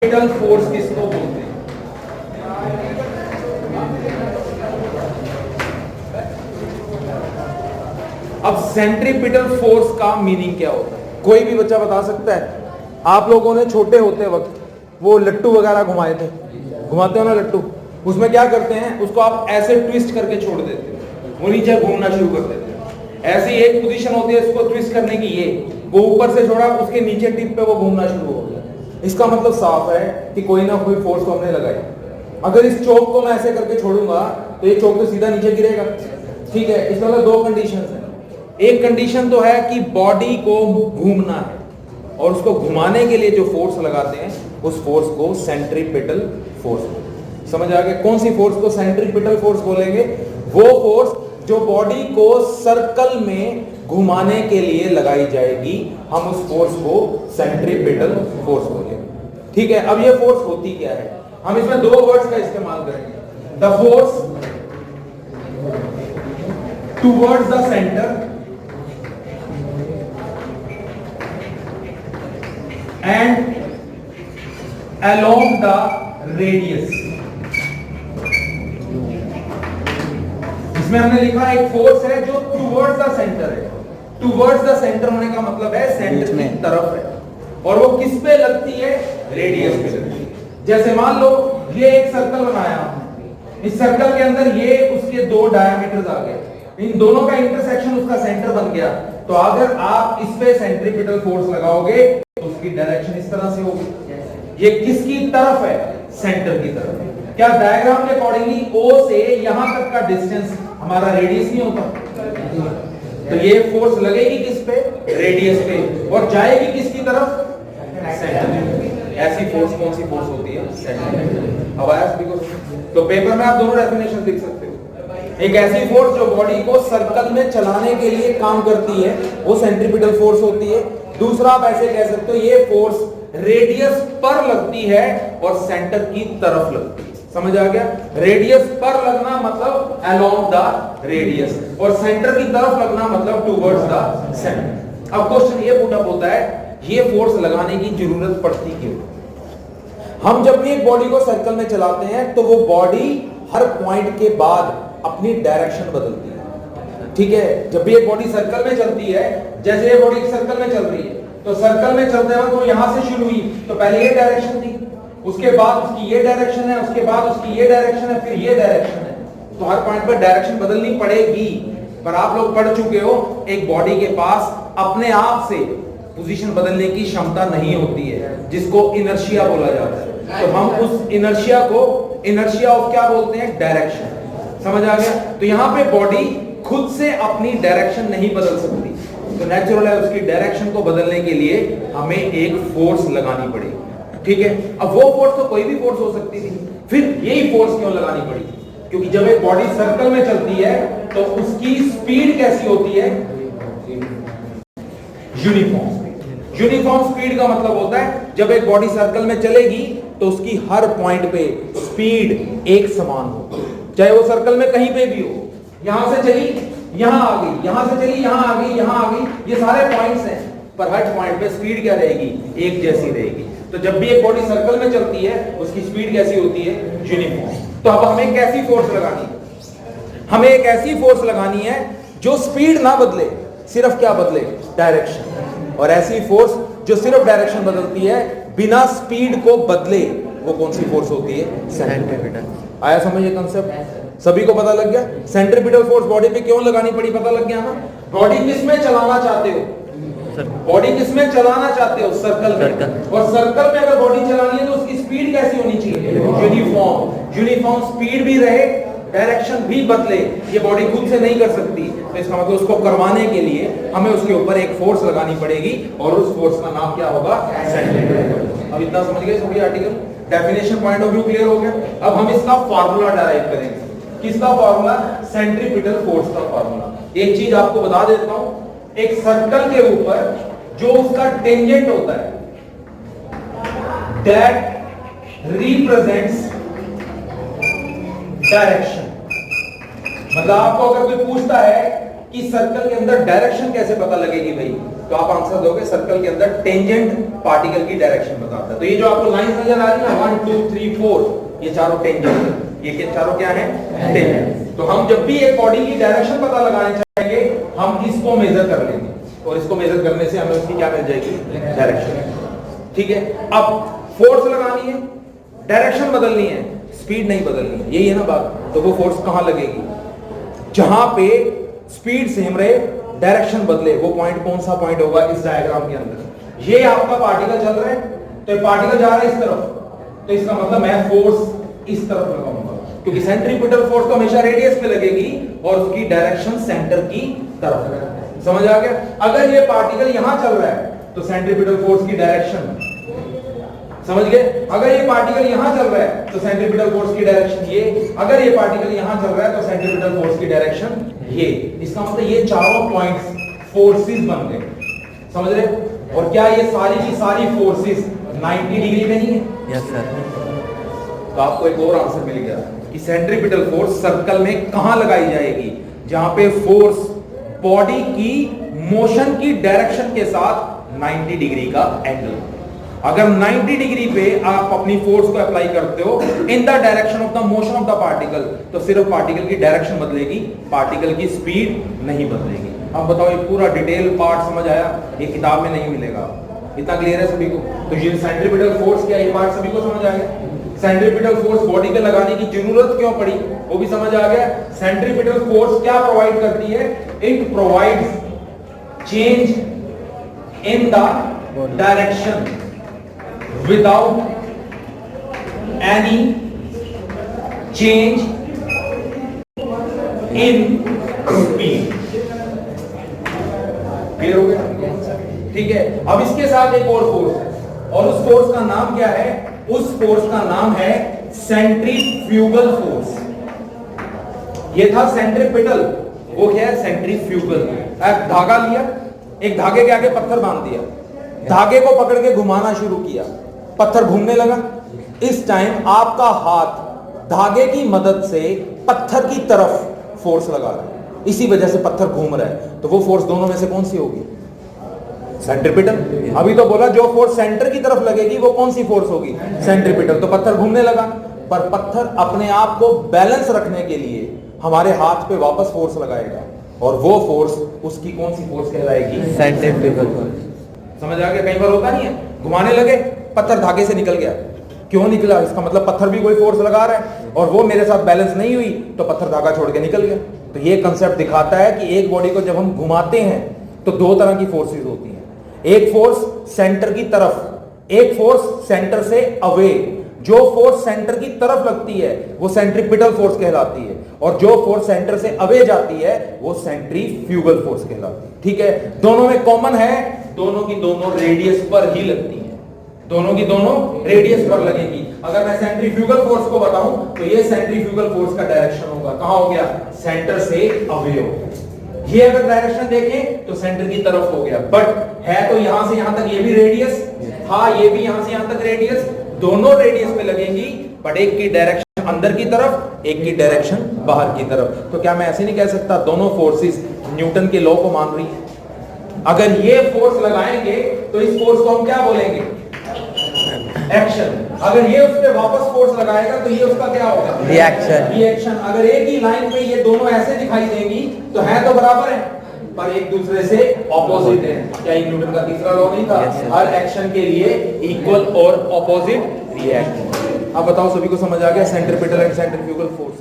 Centripetal force किसको बोलते हैं? अब सेंट्रीपिटल फोर्स का मीनिंग क्या होता है? कोई भी बच्चा बता सकता है? आप लोगों ने छोटे होते वक्त वो लट्टू वगैरह घुमाए थे, घुमाते हो ना लट्टू, उसमें क्या करते हैं, उसको आप ऐसे ट्विस्ट करके छोड़ देते हो, वो नीचे घूमना शुरू कर देते हैं। ऐसी एक पोजीशन होती है इसको ट्विस्ट करने की, ये वो ऊपर से छोड़ा, उसके नीचे टिप पे वो घूमना शुरू हो गया। इसका मतलब साफ है कि कोई ना कोई फोर्स तो हमने लगाई। अगर इस चौक को मैं ऐसे करके छोड़ूंगा तो ये चौक तो सीधा नीचे गिरेगा, ठीक है। इसमें मतलब दो कंडीशन है। एक कंडीशन तो है कि बॉडी को घूमना है, और उसको घुमाने के लिए जो फोर्स लगाते हैं उस फोर्स को सेंट्रीपिटल फोर्स बोलते हैं। समझ आ गया? कौन सी फोर्स को सेंट्रीपिटल फोर्स बोलेंगे? वो फोर्स जो बॉडी को सर्कल में घुमाने के लिए लगाई जाएगी, हम उस फोर्स को सेंट्रीपिटल फोर्स बोलेंगे, ठीक है। अब ये फोर्स होती क्या है? हम इसमें दो वर्ड्स का इस्तेमाल करेंगे, the force towards the centre and along the radius। इसमें हमने लिखा एक फोर्स है जो टुवर्ड्स द सेंटर है। टुवर्ड्स द सेंटर होने का मतलब है सेंटर की तरफ है, और वो किस पे लगती है? रेडियस पे लगती है। जैसे मान लो ये एक सर्कल बनाया आपने, इस सर्कल के अंदर ये उसके दो डायमीटर्स आ गए, इन दोनों का इंटरसेक्शन उसका सेंटर बन गया। तो अगर आप इस पे सेंट्रीपिटल फोर्स लगाओगे तो उसकी डायरेक्शन इस तरह से होगी। ये किसकी तरफ है? सेंटर की तरफ है। क्या डायग्राम के अकॉर्डिंगली O से यहां तक का डिस्टेंस हमारा रेडियस नहीं होता? तो ये फोर्स लगेगी किस पे? रेडियस पे, और जाएगी किसकी तरफ? सेंटर। ऐसी फोर्स कौन सी फोर्स होती है? सेंट्रीपिटल। अब आया सभी को? तो पेपर में आप दोनों डेफिनेशन लिख सकते हो। एक ऐसी फोर्स जो बॉडी को सर्कल में चलाने के लिए काम करती है, वो सेंट्रीपिटल फोर्स होती है। दूसरा आप ऐसे कह सकते हो, ये फोर्स रेडियस पर लगती है और सेंटर की तरफ लगती है। समझ आ गया? रेडियस पर लगना मतलब अलोंग द रेडियस, और सेंटर की तरफ लगना मतलब टुवर्ड्स द सेंटर। अब क्वेश्चन ये पुट अप होता है, ये फोर्स लगाने की जरूरत पड़ती क्यों? हम जब भी एक बॉडी को सर्कल में चलाते हैं तो वो बॉडी हर पॉइंट के बाद अपनी डायरेक्शन बदलती है, ठीक है। जब भी एक बॉडी सर्कल में चलती है, जैसे ये बॉडी सर्कल में चल रही है, तो सर्कल में चलते वक्त वो यहां से शुरू हुई, तो पहले ये डायरेक्शन थी, उसके बाद उसकी ये डायरेक्शन है, उसके बाद उसकी ये डायरेक्शन है, फिर ये डायरेक्शन है। तो हर पॉइंट पर डायरेक्शन बदलनी पड़ेगी। पर आप लोग पढ़ चुके हो, एक बॉडी के पास अपने आप से पोजीशन बदलने की क्षमता नहीं होती है, जिसको इनर्शिया बोला जाता है। तो हम उस इनर्शिया को इनर्शिया ऑफ क्या बोलते हैं? डायरेक्शन। समझ आ गया? तो यहां पे बॉडी खुद से अपनी डायरेक्शन नहीं बदल सकती, तो नेचुरल है उसकी डायरेक्शन को बदलने के लिए हमें एक फोर्स लगानी पड़ेगी, ठीक है। अब वो फोर्स तो कोई भी फोर्स हो सकती थी, फिर यही फोर्स क्यों लगानी पड़ी? क्योंकि जब एक बॉडी सर्कल में चलती है तो उसकी स्पीड कैसी होती है? यूनिफॉर्म। यूनिफॉर्म स्पीड का मतलब होता है जब एक बॉडी सर्कल में चलेगी तो उसकी हर पॉइंट पे स्पीड एक समान हो, चाहे वो सर्कल में कहीं पे भी हो। यहां से चली, यहां आ गई, यहां से चली, यहां आ गई, यहां आ गई, ये सारे पॉइंट्स हैं, पर हर पॉइंट पे स्पीड क्या रहेगी? एक जैसी रहेगी। तो जब भी एक बॉडी सर्कल में चलती है उसकी स्पीड कैसी होती है? यूनिफॉर्म। तो अब हमें कैसी फोर्स लगानी है? हमें एक ऐसी फोर्स लगानी है जो स्पीड ना बदले, सिर्फ क्या बदले? डायरेक्शन। और ऐसी फोर्स जो सिर्फ डायरेक्शन बदलती है, बिना स्पीड को बदले, वो कौन सी फोर्स होती है? सेंट्रीपिटल। आया समझ ये कंसेप्ट? सभी को पता लग गया? सेंट्रीपिटल फोर्स बॉडी पे क्यों लगानी पड़ी, पता लग गया ना? बॉडी किस में चलाना चाहते हो? बॉडी किस में चलाना चाहते हो? सर्कल में। और सर्कल में अगर बॉडी चलानी है तो उसकी स्पीड कैसी होनी चाहिए? यूनिफॉर्म। यूनिफॉर्म स्पीड भी रहे, डायरेक्शन भी बदले, ये बॉडी खुद से नहीं कर सकती। तो इसका मतलब उसको करवाने के लिए हमें उसके ऊपर एक फोर्स लगानी पड़ेगी, और उस फोर्स का नाम क्या होगा? सेंट्रीपिटल। अब इतना समझ गए सभी article? Definition point of view clear हो गया? अब हम इसका फार्मूला डराइव करेंगे। किसका फार्मूला? सेंट्रीपिटल फोर्स का फार्मूला। एक चीज आपको बता देता हूं, एक सर्कल के ऊपर जो उसका टेंजेंट होता है, दैट रिप्रेजेंट्स डायरेक्शन। मतलब आपको अगर कोई पूछता है कि सर्कल के अंदर डायरेक्शन कैसे पता लगेगी भाई, तो आप आंसर दोगे सर्कल के अंदर टेंजेंट पार्टिकल की डायरेक्शन बताता है। तो ये जो आपको लाइन नजर आ रही है 1 2 3 4, ये चारों टेंजेंट, ये चारों क्या है? टेंजेंट। तो हम जब भी एक बॉडी की डायरेक्शन पता लगाने चाहेंगे, हम इसको मेजर कर लेंगे और इसको मेजर करने से हमें उसकी क्या मिल जाएगी? डायरेक्शन। ठीक है, अब फोर्स लगानी है, डायरेक्शन बदलनी है, स्पीड नहीं बदलनी है, यही है ना बात। तो वो फोर्स कहां लगेगी? जहां पे स्पीड सेम रहे, डायरेक्शन बदले, वो पॉइंट कौन सा पॉइंट होगा इस डायग्राम के अंदर? ये आपका पार्टिकल चल रहा है, तो ये पार्टिकल जा रहा है इस तरफ, तो इसका मतलब मैं फोर्स इस तरफ लगाऊंगा, क्योंकि सेंट्रीपिटल फोर्स तो हमेशा रेडियस पे लगेगी और उसकी डायरेक्शन सेंटर की तरफ है। समझ आ गया? अगर ये पार्टिकल यहां चल रहा है तो सेंट्रीपिटल फोर्स की डायरेक्शन, समझ गए? अगर ये पार्टिकल यहां चल रहा है तो सेंट्रीपिटल फोर्स की डायरेक्शन ये, अगर ये पार्टिकल यहां चल रहा है तो सेंट्रीपिटल फोर्स की डायरेक्शन ये। इसका मतलब ये चारों पॉइंट्स फोर्सेस बन गए, समझ रहे? और क्या ये सारी की सारी फोर्सेस 90 डिग्री में नहीं है? Yes sir. तो आपको एक और आंसर मिल गया कि सेंट्रीपिटल फोर्स सर्कल में कहां लगाई जाएगी? जहां पे फोर्स बॉडी की मोशन की डायरेक्शन के साथ 90 डिग्री का एंगल। अगर 90 डिग्री पे आप अपनी फोर्स को अप्लाई करते हो in the direction of the motion of the particle, तो सिर्फ पार्टिकल की डायरेक्शन बदलेगी, पार्टिकल की स्पीड नहीं बदलेगी। अब बताओ, ये पूरा डिटेल पार्ट समझ आया? ये किताब में नहीं मिलेगा। इतना क्लियर है सभी को? तो ये सेंट्रीपिटल फोर्स क्या है, ये पार्ट सभी को समझ आ गया? सेंट्रीपिटल फोर्स बॉडी पे लगाने की जरूरत क्यों पड़ी वो भी समझ आ गया? सेंट्रीपिटल फोर्स क्या प्रोवाइड करती है? It provides change in the direction without any change in speed। Clear हो गया? ठीक है, अब इसके साथ एक और फोर्स है, और उस फोर्स का नाम क्या है? उस फोर्स का नाम है सेंट्रीफ्यूगल फोर्स। ये था सेंट्रीपिटल, वो क्या है? सेंट्रीफ्यूगल। एक धागा लिया, एक धागे के आगे पत्थर बांध दिया, धागे को पकड़ के घुमाना शुरू किया, पत्थर घूमने लगा। इस टाइम आपका हाथ धागे की मदद से पत्थर की तरफ फोर्स लगा रहा है, इसी वजह से पत्थर घूम रहा है। तो वो फोर्स दोनों में से कौन सी होगी? सेंट्रीपिटल। अभी तो बोला जो फोर्स सेंटर की तरफ लगेगी वो कौन सी फोर्स होगी? सेंट्रीपिटल। तो पत्थर घूमने लगा, पर पत्थर अपने आप को बैलेंस रखने के लिए हमारे हाथ पे वापस फोर्स लगाएगा, और वो फोर्स उसकी कौन सी फोर्स कहलाएगी? Centrifugal force. समझ आ गया? कई बार होता नहीं है, घुमाने लगे, पत्थर धागे से निकल गया। क्यों निकला? इसका मतलब पत्थर भी कोई फोर्स लगा रहा है, और वो मेरे साथ बैलेंस नहीं हुई तो पत्थर धागा छोड़ के निकल गया। तो ये कंसेप्ट दिखाता है कि एक बॉडी को जब हम घुमाते हैं तो दो तरह की फोर्सेस होती हैं। एक फोर्स सेंटर की तरफ, एक फोर्स सेंटर से अवे। जो फोर्स सेंटर की तरफ लगती है वो सेंट्रीपिटल फोर्स कहलाती है, और जो फोर्स सेंटर से अवे जाती है वो सेंट्रीफ्यूगल फोर्स कहलाती है। ठीक है, दोनों में कॉमन है, दोनों की दोनों रेडियस पर ही लगती है, दोनों की दोनों रेडियस पर लगेगी। अगर मैं सेंट्रीफ्यूगल फोर्स को बताऊं तो ये सेंट्रीफ्यूगल फोर्स का डायरेक्शन होगा, कहां हो गया? सेंटर से अवे हो गया। ये अगर डायरेक्शन देखें तो सेंटर की तरफ हो गया, बट है तो यहां से यहां तक ये भी रेडियस था, ये भी यहां से यहां तक रेडियस, दोनों रेडियस पे लगेंगी, बट एक की डायरेक्शन अंदर की तरफ, एक की डायरेक्शन बाहर की तरफ। तो क्या मैं ऐसे नहीं कह सकता दोनों फोर्सेस न्यूटन के लॉ को मान रही है? अगर ये फोर्स लगाएंगे तो इस फोर्स को हम क्या बोलेंगे? एक्शन। अगर ये उस पे वापस फोर्स लगाएगा तो ये उसका क्या होगा? रिएक्शन। रिएक्शन। अगर एक ही लाइन पे ये दोनों ऐसे दिखाई देंगी तो है तो बराबर है, पर एक दूसरे से ऑपोजिट है। क्या एक न्यूटन का तीसरा लॉ नहीं था? हर एक्शन के लिए इक्वल और ऑपोजिट रिएक्ट। अब बताओ सभी को समझ आ गया सेंट्रीपिटल एंड सेंट्रीफ्यूगल फोर्स?